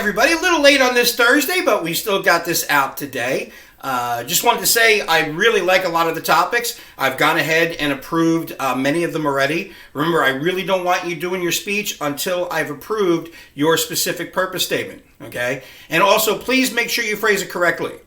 everybody. A little late on this Thursday, but we still got this out today. Just wanted to say I really like a lot of the topics. I've gone ahead and approved many of them already. Remember, I really don't want you doing your speech until I've approved your specific purpose statement, okay? And also, please make sure you phrase it correctly.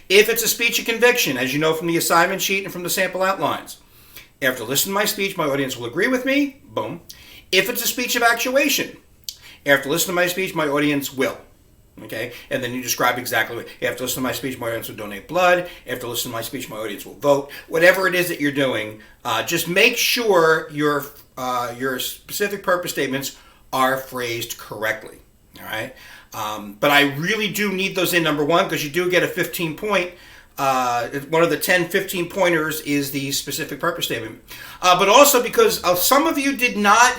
If it's a speech of conviction, as you know from the assignment sheet and from the sample outlines, after listening to my speech, my audience will agree with me, boom. If it's a speech of actuation, after listening to my speech, my audience will. Okay? And then you describe exactly what. After listening to my speech, my audience will donate blood. After listening to my speech, my audience will vote. Whatever it is that you're doing, just make sure your specific purpose statements are phrased correctly. All right? But I really do need those in, number one, because you do get a 15-point. One of the 10 15 pointers is the specific purpose statement. But also because some of you did not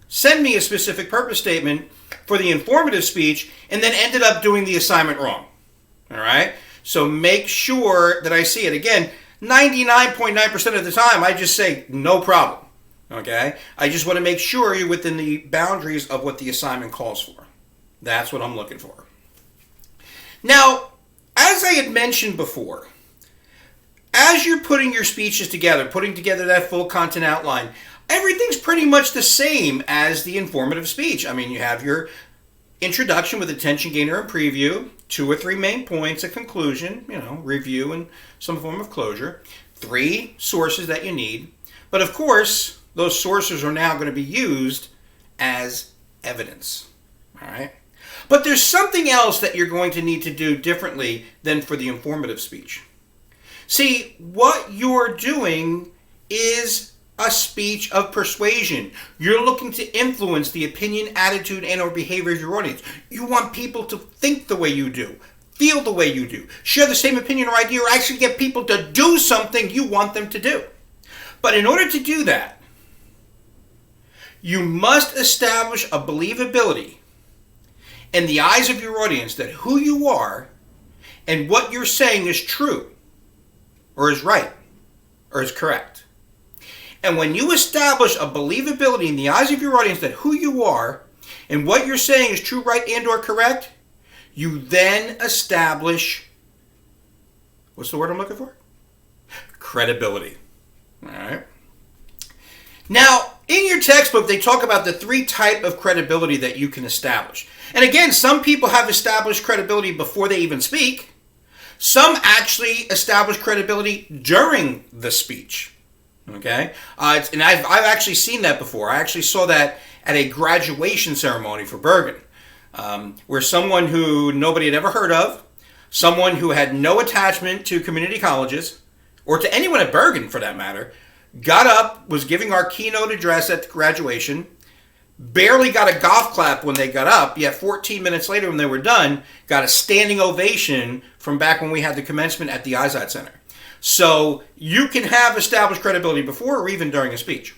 send me a specific purpose statement for the informative speech and then ended up doing the assignment wrong. All right? So make sure that I see it. Again, 99.9% of the time, I just say, no problem. Okay? I just want to make sure you're within the boundaries of what the assignment calls for. That's what I'm looking for. Now, as I had mentioned before, as you're putting your speeches together, putting together that full content outline, everything's pretty much the same as the informative speech. I mean, you have your introduction with attention gainer and preview, 2 or 3 main points, a conclusion, review and some form of closure, 3 sources that you need. But of course, those sources are now going to be used as evidence. All right? But there's something else that you're going to need to do differently than for the informative speech. See, what you're doing is a speech of persuasion. You're looking to influence the opinion, attitude, and or behavior of your audience. You want people to think the way you do, feel the way you do, share the same opinion or idea, or actually get people to do something you want them to do. But in order to do that, you must establish a believability in the eyes of your audience that who you are and what you're saying is true, or is right, or is correct. And when you establish a believability in the eyes of your audience that who you are and what you're saying is true, right, and or correct, you then establish, what's the word I'm looking for? Credibility. All right. Now, in your textbook, they talk about the 3 types of credibility that you can establish. And again, some people have established credibility before they even speak. Some actually establish credibility during the speech. Okay? And I've actually seen that before. I actually saw that at a graduation ceremony for Bergen, where someone who nobody had ever heard of, someone who had no attachment to community colleges, or to anyone at Bergen for that matter, got up, was giving our keynote address at the graduation, barely got a golf clap when they got up, yet 14 minutes later when they were done, got a standing ovation from back when we had the commencement at the Izod Center. So you can have established credibility before or even during a speech.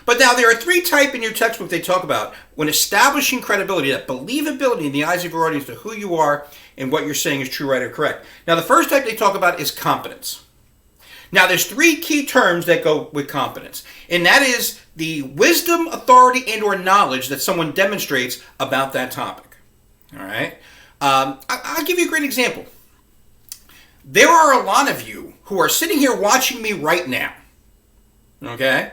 But now there are 3 types in your textbook they talk about when establishing credibility, that believability in the eyes of your audience to who you are and what you're saying is true, right, or correct. Now the first type they talk about is competence. Now there's 3 key terms that go with competence, and that is the wisdom, authority, and or knowledge that someone demonstrates about that topic. All right? I'll give you a great example. There are a lot of you who are sitting here watching me right now. Okay?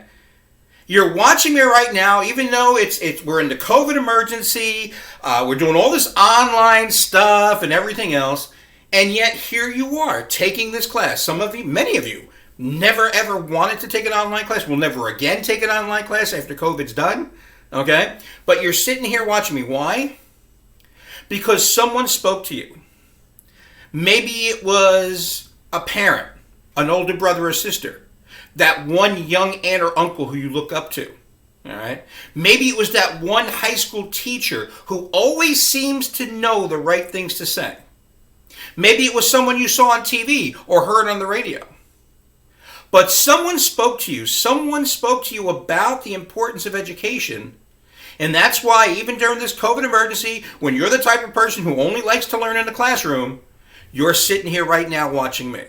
You're watching me right now, even though we're in the COVID emergency, we're doing all this online stuff and everything else, and yet here you are taking this class. Some of you, many of you, never ever wanted to take an online class, will never again take an online class after COVID's done. Okay? But you're sitting here watching me. Why? Because someone spoke to you. Maybe it was a parent, an older brother or sister, that one young aunt or uncle who you look up to. All right? Maybe it was that one high school teacher who always seems to know the right things to say. Maybe it was someone you saw on TV or heard on the radio. But someone spoke to you about the importance of education. And that's why even during this COVID emergency, when you're the type of person who only likes to learn in the classroom, you're sitting here right now watching me.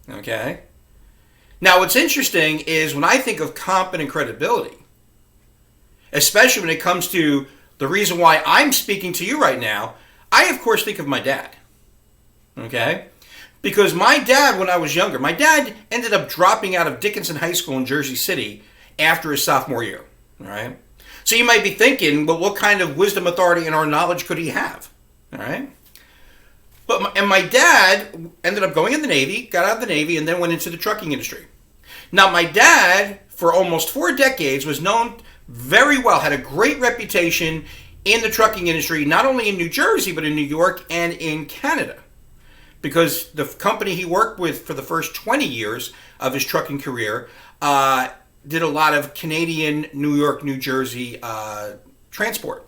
Okay? Now what's interesting is when I think of competent credibility, especially when it comes to the reason why I'm speaking to you right now, I, of course, think of my dad. Okay? Because my dad, when I was younger, my dad ended up dropping out of Dickinson High School in Jersey City after his sophomore year. All right? So you might be thinking, well, what kind of wisdom, authority, and our knowledge could he have? All right? But my dad ended up going in the Navy, got out of the Navy, and then went into the trucking industry. Now, my dad, for almost 4 decades, was known very well, had a great reputation in the trucking industry, not only in New Jersey, but in New York and in Canada. Because the company he worked with for the first 20 years of his trucking career did a lot of Canadian, New York, New Jersey transport.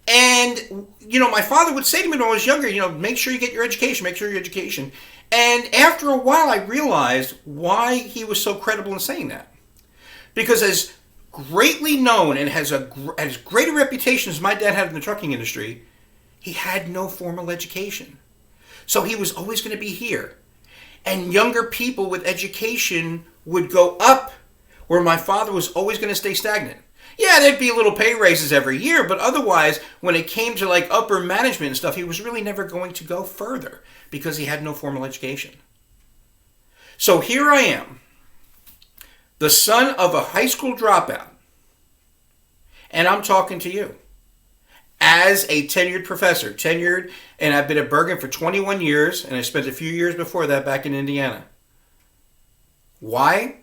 And, my father would say to me when I was younger, make sure you get your education, make sure your education. And after a while, I realized why he was so credible in saying that. Because as greatly known and has as great a reputation as my dad had in the trucking industry, he had no formal education. So he was always going to be here. And younger people with education would go up where my father was always going to stay stagnant. Yeah, there'd be little pay raises every year, but otherwise, when it came to like upper management and stuff, he was really never going to go further because he had no formal education. So here I am, the son of a high school dropout, and I'm talking to you as a tenured professor. And I've been at Bergen for 21 years, and I spent a few years before that back in Indiana. Why?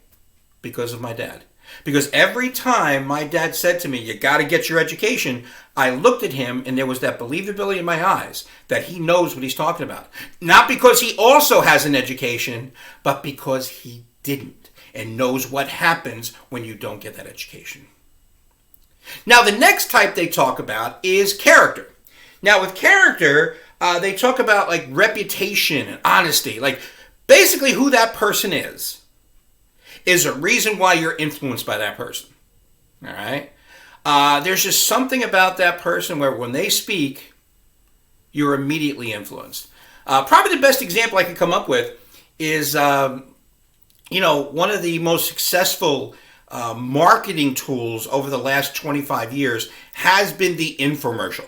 Because of my dad. Because every time my dad said to me, you got to get your education, I looked at him and there was that believability in my eyes that he knows what he's talking about. Not because he also has an education, but because he didn't and knows what happens when you don't get that education. Now, the next type they talk about is character. Now, with character, they talk about like reputation and honesty, like basically who that person is a reason why you're influenced by that person. All right? There's just something about that person where when they speak, you're immediately influenced. Probably the best example I can come up with is, one of the most successful marketing tools over the last 25 years has been the infomercial.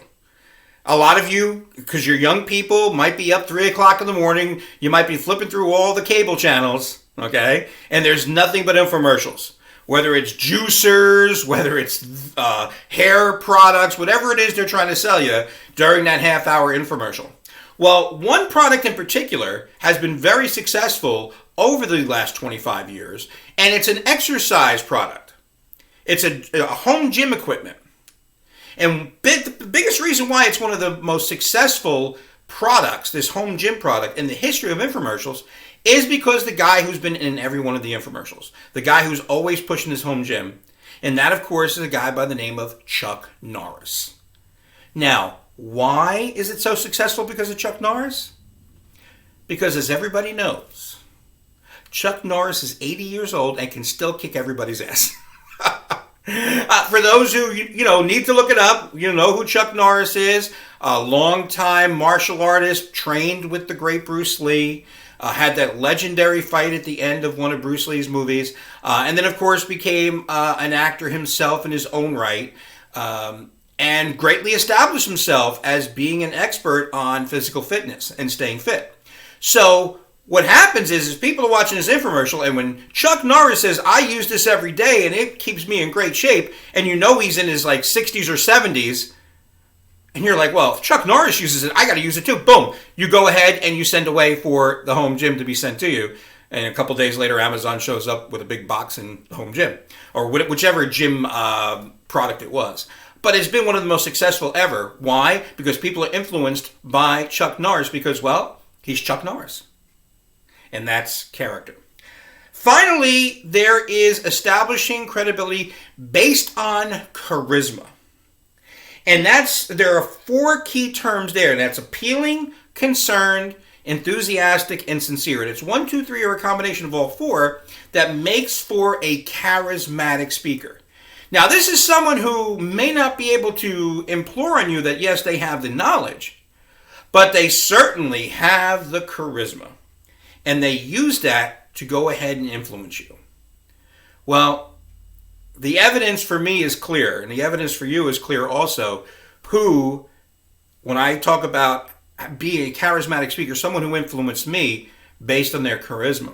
A lot of you, because you're young people, might be up 3 o'clock in the morning. You might be flipping through all the cable channels. Okay? And there's nothing but infomercials. Whether it's juicers, whether it's hair products, whatever it is they're trying to sell you during that half-hour infomercial. Well, one product in particular has been very successful over the last 25 years, and it's an exercise product. It's a home gym equipment. And the biggest reason why it's one of the most successful products, this home gym product, in the history of infomercials is because the guy who's been in every one of the infomercials, the guy who's always pushing his home gym, and that, of course, is a guy by the name of Chuck Norris. Now, why is it so successful because of Chuck Norris? Because, as everybody knows, Chuck Norris is 80 years old and can still kick everybody's ass. For those who need to look it up, you know who Chuck Norris is. A longtime martial artist, trained with the great Bruce Lee. Had that legendary fight at the end of one of Bruce Lee's movies. And then, of course, became an actor himself in his own right. And greatly established himself as being an expert on physical fitness and staying fit. So what happens is people are watching this infomercial, and when Chuck Norris says, I use this every day and it keeps me in great shape, and he's in his like 60s or 70s, and you're like, well, if Chuck Norris uses it, I got to use it too. Boom. You go ahead and you send away for the home gym to be sent to you. And a couple days later, Amazon shows up with a big box in the home gym. Or whichever gym product it was. But it's been one of the most successful ever. Why? Because people are influenced by Chuck Norris because, well, he's Chuck Norris. And that's character. Finally, there is establishing credibility based on charisma. And there are 4 key terms there. And that's appealing, concerned, enthusiastic, and sincere. And it's 1, 2, 3, or a combination of all 4 that makes for a charismatic speaker. Now, this is someone who may not be able to implore on you that, yes, they have the knowledge, but they certainly have the charisma. And they use that to go ahead and influence you. Well, the evidence for me is clear, and the evidence for you is clear also, who when I talk about being a charismatic speaker, someone who influenced me based on their charisma.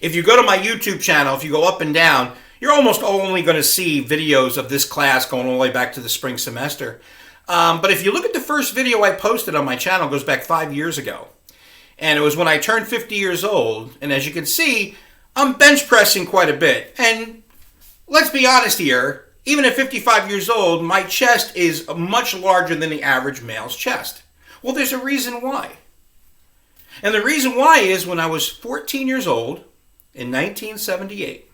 If you go to my YouTube channel, if you go up and down, you're almost only going to see videos of this class going all the way back to the spring semester. But if you look at the first video I posted on my channel, it goes back 5 years ago. And it was when I turned 50 years old. And as you can see, I'm bench pressing quite a bit. And let's be honest here, even at 55 years old, my chest is much larger than the average male's chest. Well, there's a reason why. And the reason why is when I was 14 years old in 1978,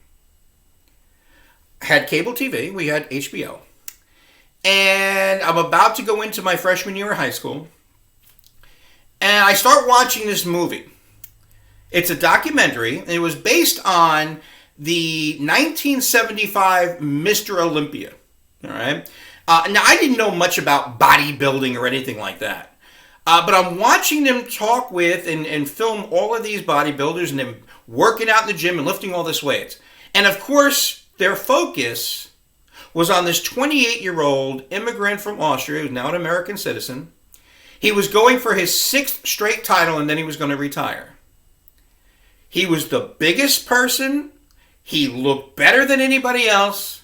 I had cable TV, we had HBO. And I'm about to go into my freshman year of high school. And I start watching this movie. It's a documentary. And it was based on the 1975 Mr. Olympia. All right. Now, I didn't know much about bodybuilding or anything like that. But I'm watching them talk with and film all of these bodybuilders and them working out in the gym and lifting all this weights. And of course, their focus was on this 28-year-old immigrant from Austria who's now an American citizen. He was going for his 6th straight title and then he was going to retire. He was the biggest person. He looked better than anybody else.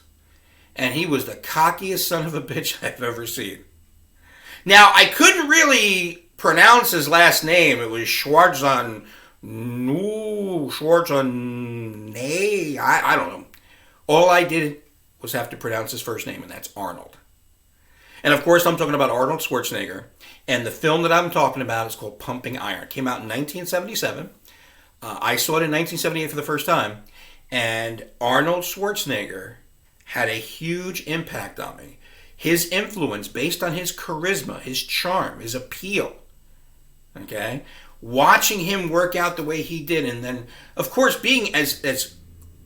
And he was the cockiest son of a bitch I've ever seen. Now, I couldn't really pronounce his last name. It was Schwarzenegger. I don't know. All I did was have to pronounce his first name, and that's Arnold. And of course, I'm talking about Arnold Schwarzenegger. And the film that I'm talking about is called Pumping Iron. It came out in 1977. I saw it in 1978 for the first time. And Arnold Schwarzenegger had a huge impact on me. His influence based on his charisma, his charm, his appeal. Okay? Watching him work out the way he did. And then, of course, being as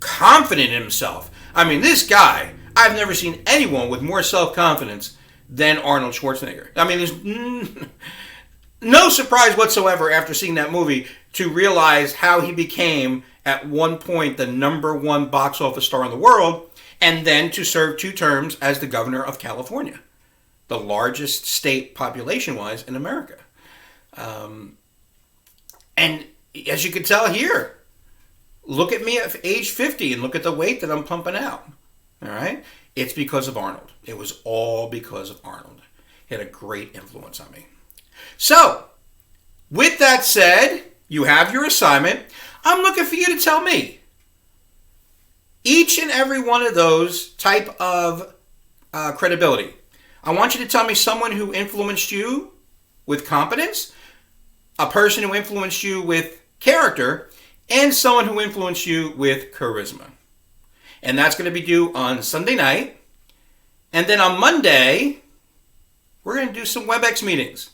confident in himself. I mean, this guy, I've never seen anyone with more self-confidence than Arnold Schwarzenegger. I mean, there's no surprise whatsoever after seeing that movie to realize how he became, at one point, the #1 box office star in the world, and then to serve 2 terms as the governor of California, the largest state population-wise in America. And as you can tell here, look at me at age 50 and look at the weight that I'm pumping out. All right? It's because of Arnold. It was all because of Arnold. He had a great influence on me. So, with that said, you have your assignment. I'm looking for you to tell me each and every one of those type of credibility. I want you to tell me someone who influenced you with competence, a person who influenced you with character, and someone who influenced you with charisma. And that's going to be due on Sunday night. And then on Monday, we're going to do some WebEx meetings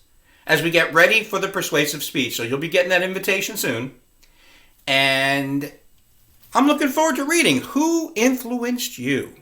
as we get ready for the persuasive speech. So you'll be getting that invitation soon. And I'm looking forward to reading who influenced you.